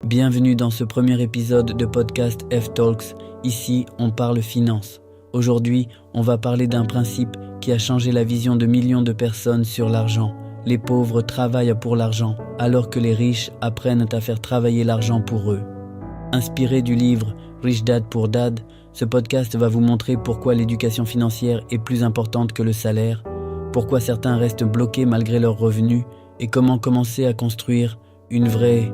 Bienvenue dans ce premier épisode de podcast F-Talks. Ici, on parle finance. Aujourd'hui, on va parler d'un principe qui a changé la vision de millions de personnes sur l'argent. Les pauvres travaillent pour l'argent, alors que les riches apprennent à faire travailler l'argent pour eux. Inspiré du livre Rich Dad Poor Dad, ce podcast va vous montrer pourquoi l'éducation financière est plus importante que le salaire, pourquoi certains restent bloqués malgré leurs revenus et comment commencer à construire une vraie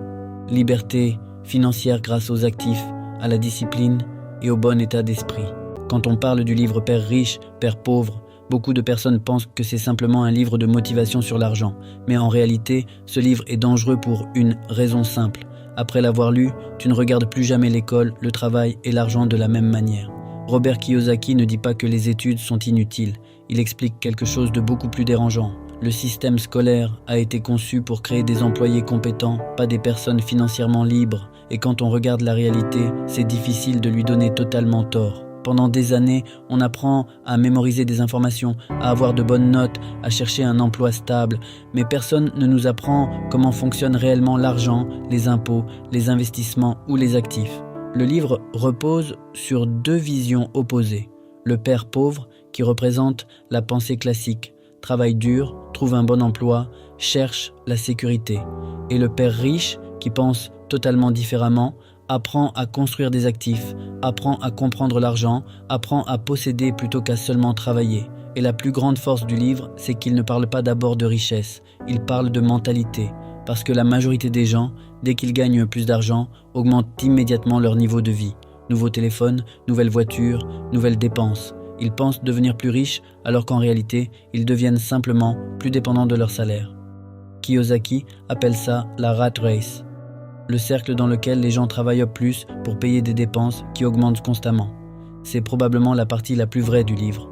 liberté financière grâce aux actifs, à la discipline et au bon état d'esprit. Quand on parle du livre Père riche, Père pauvre, beaucoup de personnes pensent que c'est simplement un livre de motivation sur l'argent. Mais en réalité, ce livre est dangereux pour une raison simple. Après l'avoir lu, tu ne regardes plus jamais l'école, le travail et l'argent de la même manière. Robert Kiyosaki ne dit pas que les études sont inutiles. Il explique quelque chose de beaucoup plus dérangeant. Le système scolaire a été conçu pour créer des employés compétents, pas des personnes financièrement libres. Et quand on regarde la réalité, c'est difficile de lui donner totalement tort. Pendant des années, on apprend à mémoriser des informations, à avoir de bonnes notes, à chercher un emploi stable. Mais personne ne nous apprend comment fonctionne réellement l'argent, les impôts, les investissements ou les actifs. Le livre repose sur deux visions opposées. Le père pauvre, qui représente la pensée classique, travaille dur, trouve un bon emploi, cherche la sécurité. Et le père riche, qui pense totalement différemment, apprend à construire des actifs, apprend à comprendre l'argent, apprend à posséder plutôt qu'à seulement travailler. Et la plus grande force du livre, c'est qu'il ne parle pas d'abord de richesse, il parle de mentalité. Parce que la majorité des gens, dès qu'ils gagnent plus d'argent, augmentent immédiatement leur niveau de vie. Nouveau téléphone, nouvelle voiture, nouvelles dépenses. Ils pensent devenir plus riches alors qu'en réalité, ils deviennent simplement plus dépendants de leur salaire. Kiyosaki appelle ça la rat race, le cercle dans lequel les gens travaillent plus pour payer des dépenses qui augmentent constamment. C'est probablement la partie la plus vraie du livre.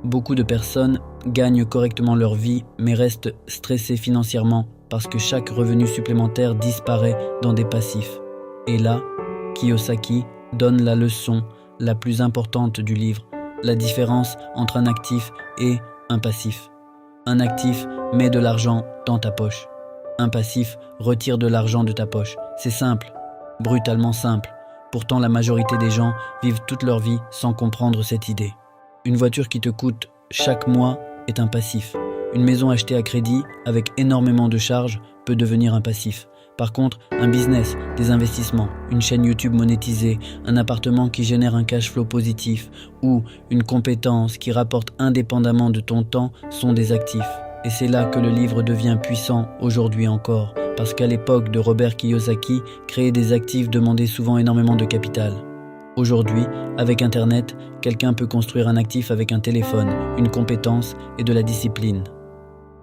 Beaucoup de personnes gagnent correctement leur vie mais restent stressées financièrement parce que chaque revenu supplémentaire disparaît dans des passifs. Et là, Kiyosaki donne la leçon la plus importante du livre. La différence entre un actif et un passif. Un actif met de l'argent dans ta poche. Un passif retire de l'argent de ta poche. C'est simple, brutalement simple. Pourtant, la majorité des gens vivent toute leur vie sans comprendre cette idée. Une voiture qui te coûte chaque mois est un passif. Une maison achetée à crédit avec énormément de charges peut devenir un passif. Par contre, un business, des investissements, une chaîne YouTube monétisée, un appartement qui génère un cash flow positif ou une compétence qui rapporte indépendamment de ton temps sont des actifs. Et c'est là que le livre devient puissant aujourd'hui encore, parce qu'à l'époque de Robert Kiyosaki, créer des actifs demandait souvent énormément de capital. Aujourd'hui, avec Internet, quelqu'un peut construire un actif avec un téléphone, une compétence et de la discipline.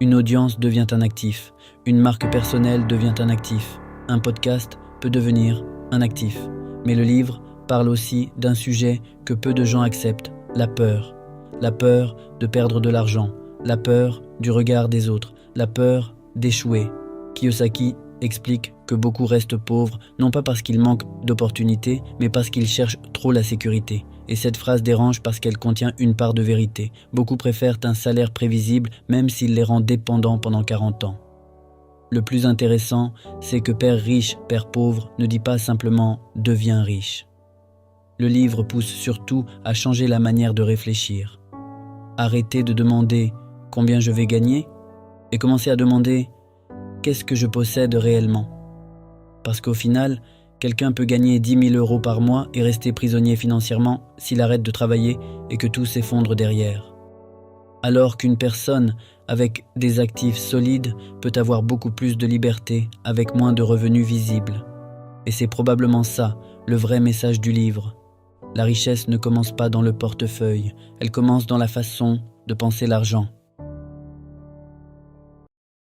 Une audience devient un actif, une marque personnelle devient un actif, un podcast peut devenir un actif. Mais le livre parle aussi d'un sujet que peu de gens acceptent, la peur. La peur de perdre de l'argent, la peur du regard des autres, la peur d'échouer. Kiyosaki explique que beaucoup restent pauvres, non pas parce qu'ils manquent d'opportunités, mais parce qu'ils cherchent trop la sécurité. Et cette phrase dérange parce qu'elle contient une part de vérité. Beaucoup préfèrent un salaire prévisible, même s'il les rend dépendants pendant 40 ans. Le plus intéressant, c'est que Père riche, Père pauvre ne dit pas simplement « deviens riche ». Le livre pousse surtout à changer la manière de réfléchir. Arrêtez de demander « combien je vais gagner ?» et commencez à demander « qu'est-ce que je possède réellement ?» Parce qu'au final, quelqu'un peut gagner 10 000 € par mois et rester prisonnier financièrement s'il arrête de travailler et que tout s'effondre derrière. Alors qu'une personne avec des actifs solides peut avoir beaucoup plus de liberté avec moins de revenus visibles. Et c'est probablement ça, le vrai message du livre. La richesse ne commence pas dans le portefeuille, elle commence dans la façon de penser l'argent.